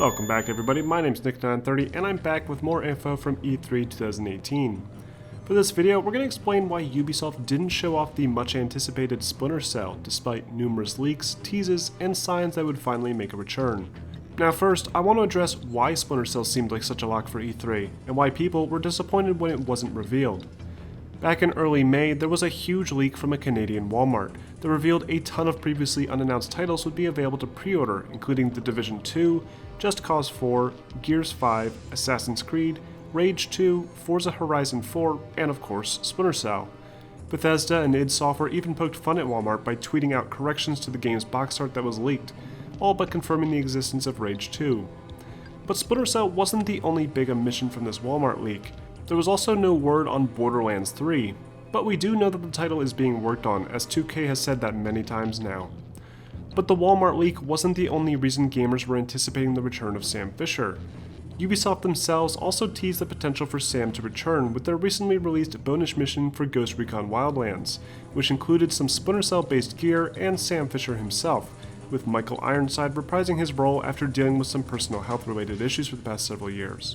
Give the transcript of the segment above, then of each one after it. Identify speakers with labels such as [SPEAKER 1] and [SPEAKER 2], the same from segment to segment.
[SPEAKER 1] Welcome back everybody, my name's Nick930 and I'm back with more info from E3 2018. For this video, we're going to explain why Ubisoft didn't show off the much anticipated Splinter Cell, despite numerous leaks, teases, and signs that would finally make a return. Now first, I want to address why Splinter Cell seemed like such a lock for E3, and why people were disappointed when it wasn't revealed. Back in early May, there was a huge leak from a Canadian Walmart that revealed a ton of previously unannounced titles would be available to pre-order, including The Division 2, Just Cause 4, Gears 5, Assassin's Creed, Rage 2, Forza Horizons 4, and of course, Splinter Cell. Bethesda and id Software even poked fun at Walmart by tweeting out corrections to the game's box art that was leaked, all but confirming the existence of Rage 2. But Splinter Cell wasn't the only big omission from this Walmart leak. There was also no word on Borderlands 3, but we do know that the title is being worked on, as 2K has said that many times now. But the Walmart leak wasn't the only reason gamers were anticipating the return of Sam Fisher. Ubisoft themselves also teased the potential for Sam to return with their recently released bonus mission for Ghost Recon Wildlands, which included some Splinter Cell based gear and Sam Fisher himself, with Michael Ironside reprising his role after dealing with some personal health related issues for the past several years.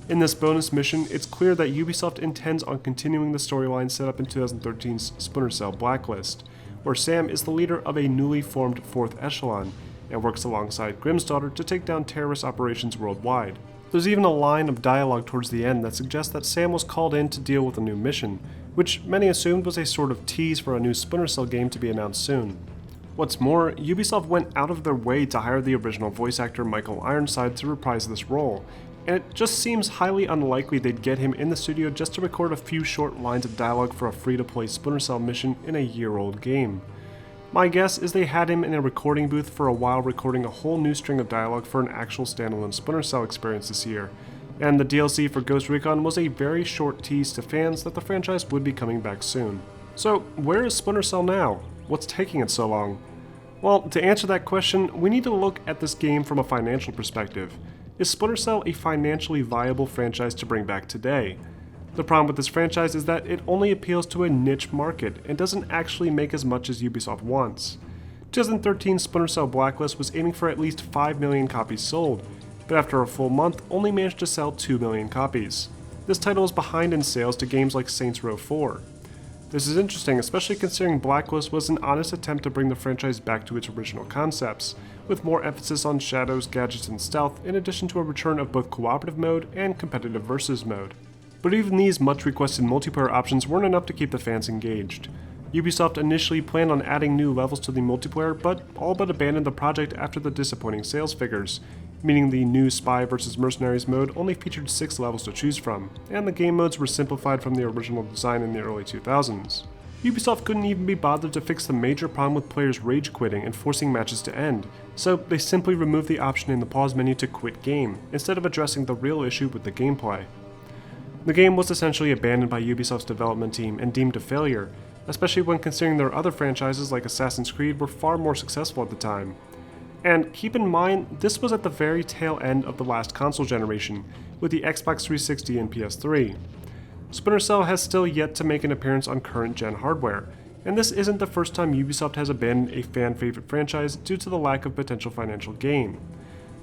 [SPEAKER 1] In this bonus mission, it's clear that Ubisoft intends on continuing the storyline set up in 2013's Splinter Cell Blacklist, where Sam is the leader of a newly formed 4th Echelon, and works alongside Grimm's daughter to take down terrorist operations worldwide. There's even a line of dialogue towards the end that suggests that Sam was called in to deal with a new mission, which many assumed was a sort of tease for a new Splinter Cell game to be announced soon. What's more, Ubisoft went out of their way to hire the original voice actor Michael Ironside to reprise this role, and it just seems highly unlikely they'd get him in the studio just to record a few short lines of dialogue for a free-to-play Splinter Cell mission in a year-old game. My guess is they had him in a recording booth for a while recording a whole new string of dialogue for an actual standalone Splinter Cell experience this year, and the DLC for Ghost Recon was a very short tease to fans that the franchise would be coming back soon. So where is Splinter Cell now? What's taking it so long? Well, to answer that question, we need to look at this game from a financial perspective. Is Splinter Cell a financially viable franchise to bring back today? The problem with this franchise is that it only appeals to a niche market and doesn't actually make as much as Ubisoft wants. 2013's Splinter Cell Blacklist was aiming for at least 5 million copies sold, but after a full month only managed to sell 2 million copies. This title is behind in sales to games like Saints Row 4. This is interesting, especially considering Blacklist was an honest attempt to bring the franchise back to its original concepts, with more emphasis on shadows, gadgets, and stealth, in addition to a return of both cooperative mode and competitive versus mode. But even these much requested multiplayer options weren't enough to keep the fans engaged. Ubisoft initially planned on adding new levels to the multiplayer, but all but abandoned the project after the disappointing sales figures, meaning the new Spy vs Mercenaries mode only featured 6 levels to choose from, and the game modes were simplified from the original design in the early 2000s. Ubisoft couldn't even be bothered to fix the major problem with players rage quitting and forcing matches to end, so they simply removed the option in the pause menu to quit game, instead of addressing the real issue with the gameplay. The game was essentially abandoned by Ubisoft's development team and deemed a failure, especially when considering their other franchises like Assassin's Creed were far more successful at the time. And keep in mind, this was at the very tail end of the last console generation, with the Xbox 360 and PS3. Splinter Cell has still yet to make an appearance on current-gen hardware, and this isn't the first time Ubisoft has abandoned a fan-favorite franchise due to the lack of potential financial gain.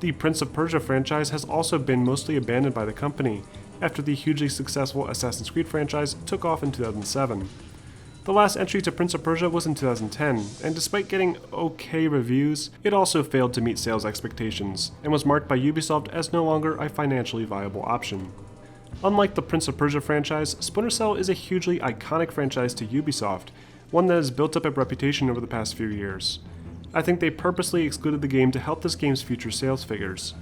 [SPEAKER 1] The Prince of Persia franchise has also been mostly abandoned by the company, after the hugely successful Assassin's Creed franchise took off in 2007. The last entry to Prince of Persia was in 2010, and despite getting okay reviews, it also failed to meet sales expectations, and was marked by Ubisoft as no longer a financially viable option. Unlike the Prince of Persia franchise, Splinter Cell is a hugely iconic franchise to Ubisoft, one that has built up a reputation over the past few years. I think they purposely excluded the game to help this game's future sales figures.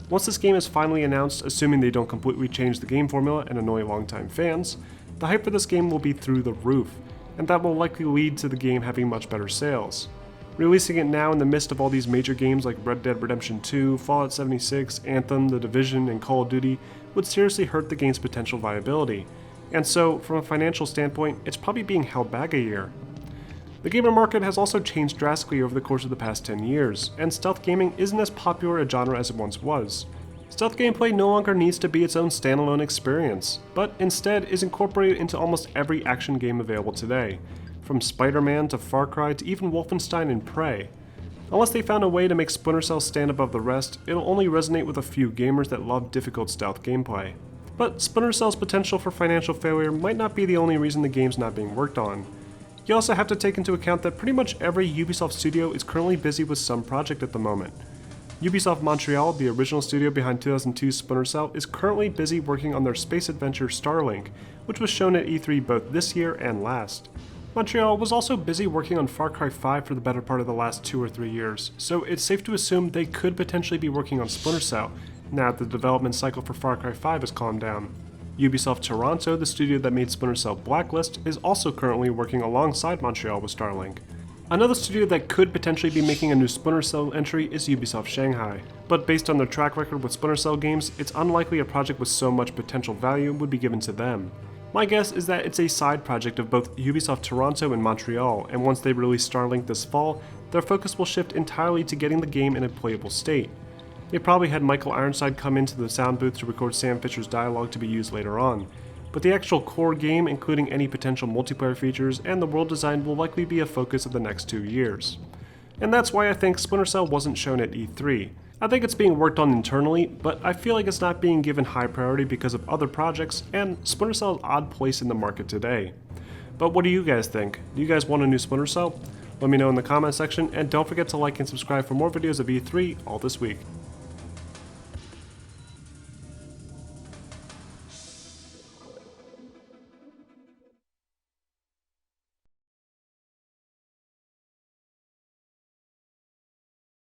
[SPEAKER 1] Once this game is finally announced, assuming they don't completely change the game formula and annoy longtime fans, the hype for this game will be through the roof, and that will likely lead to the game having much better sales. Releasing it now in the midst of all these major games like Red Dead Redemption 2, Fallout 76, Anthem, The Division, and Call of Duty would seriously hurt the game's potential viability, and so, from a financial standpoint, it's probably being held back a year. The gamer market has also changed drastically over the course of the past 10 years, and stealth gaming isn't as popular a genre as it once was. Stealth gameplay no longer needs to be its own standalone experience, but instead is incorporated into almost every action game available today, from Spider-Man to Far Cry to even Wolfenstein and Prey. Unless they found a way to make Splinter Cell stand above the rest, it'll only resonate with a few gamers that love difficult stealth gameplay. But Splinter Cell's potential for financial failure might not be the only reason the game's not being worked on. You also have to take into account that pretty much every Ubisoft studio is currently busy with some project at the moment. Ubisoft Montreal, the original studio behind 2002's Splinter Cell, is currently busy working on their space adventure Starlink, which was shown at E3 both this year and last. Montreal was also busy working on Far Cry 5 for the better part of the last 2 or 3 years, so it's safe to assume they could potentially be working on Splinter Cell, now that the development cycle for Far Cry 5 has calmed down. Ubisoft Toronto, the studio that made Splinter Cell Blacklist, is also currently working alongside Montreal with Starlink. Another studio that could potentially be making a new Splinter Cell entry is Ubisoft Shanghai, but based on their track record with Splinter Cell games, it's unlikely a project with so much potential value would be given to them. My guess is that it's a side project of both Ubisoft Toronto and Montreal, and once they release Starlink this fall, their focus will shift entirely to getting the game in a playable state. They probably had Michael Ironside come into the sound booth to record Sam Fisher's dialogue to be used later on, but the actual core game, including any potential multiplayer features and the world design, will likely be a focus of the next 2 years. And that's why I think Splinter Cell wasn't shown at E3. I think it's being worked on internally, but I feel like it's not being given high priority because of other projects and Splinter Cell's odd place in the market today. But what do you guys think? Do you guys want a new Splinter Cell? Let me know in the comment section, and don't forget to like and subscribe for more videos of E3 all this week.